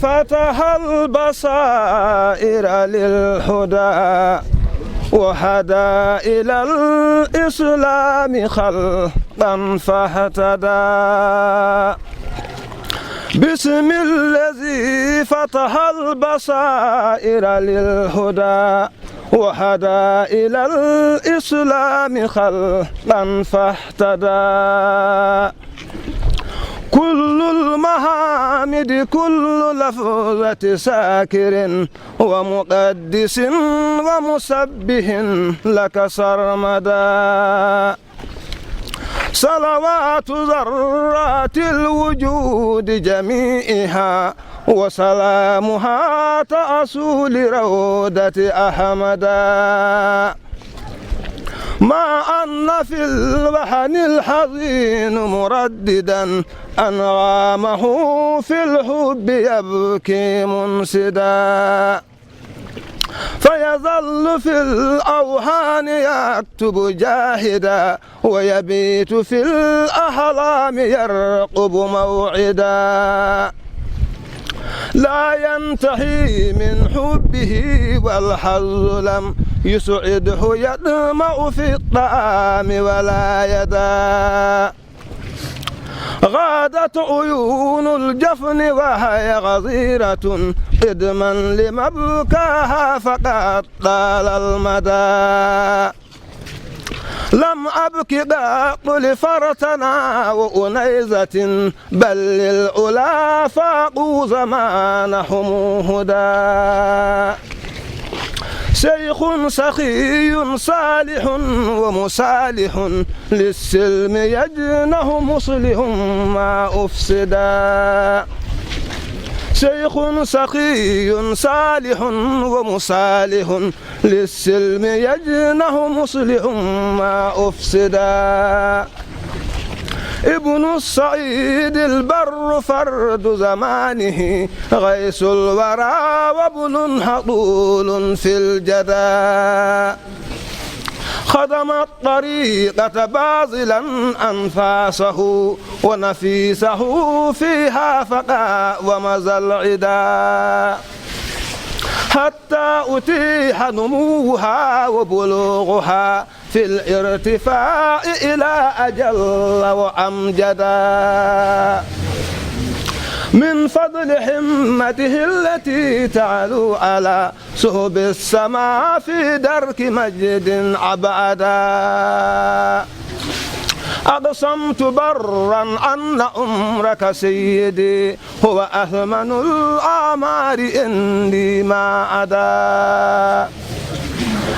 فتح البصائر للهدى وهدى إلى الإسلام خلقا فاهتدى. بسم الذي فتح البصائر للهدى وهدى إلى الإسلام خلقا فاهتدى. كل المحامد كل لفظة ساكر ومقدس ومسبح لك سرمدا. صلوات ذرات الوجود جميعها وسلامها تأصول روضة أحمدا. ما أن في الوهن الحزين مرددا أنغامه في الحب يبكي منسدا. فيظل في الأوهان يكتب جاهدا ويبيت في الأحلام يرقب موعدا. لا ينتهي من حبه والحظ لم يسعده يدمع في الطعام ولا يدا. غادت عيون الجفن وهي غزيرة قدما لمبكاها فقد طال المدى. لم أبك قط لفرتنا وأنيزة بل للأولى فاقوا زمانهم هدى. شيخ سخي صالح ومصالح للسلم يجنه مصلح ما أفسدا. شيخ سخي صالح ومصالح للسلم يجنه مصلح ما أفسدا. ابن السعيد البر فرد زمانه غيث الورى وابن هطول في الجدا. خدم الطريقة باذلا أنفاسه ونفيسه فيها فقا ومزى العدا. حتى أتيح نموها وبلوغها في الارتفاع إلى أجل وأمجدا. من فضل همته التي تعلو على سهب السماء في درك مجد أبعدا. أقسمت برا أن عمرك سيدي هو أثمن الأعمار عندي ما عدا.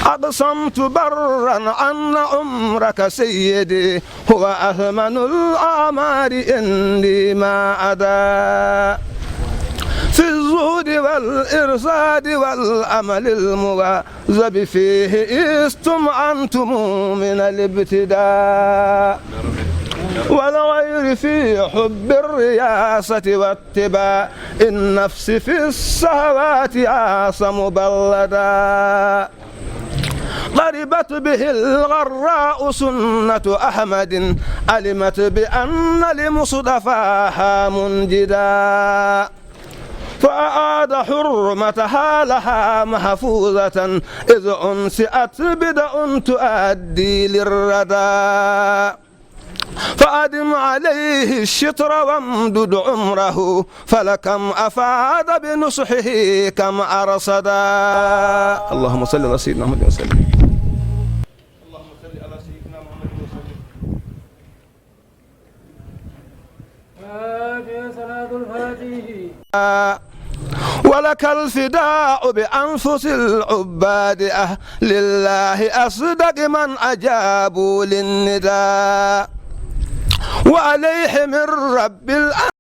أقسمت برا أن عمرك سيدي هو أثمن الأعمار عندي ما عدا. في الزهد والإرشاد والأمل المواظب فيه استمعنتم من الابتداء. والغير في حب الرياسة واتباع النفس في الشهوات عاص مبلدا. ضربت به الغراء سنة أحمد علمت بأن لمصطفاها منجدا. فأعاد حرمتها لها محفوظة إذ أنسئت بدء تؤدي للردى. فأدم عليه الشطر وامدد عمره فلكم أفاد بنصحه كم أرصدا. اللهم صل على سيدنا محمد وسلم. اللهم صل على سيدنا محمد وسلم. صلاة الفاتحة. ولك الفداء بأنفس العباد أهل الله أصدق من أجابوا للنداء. وعليه من رب الأرض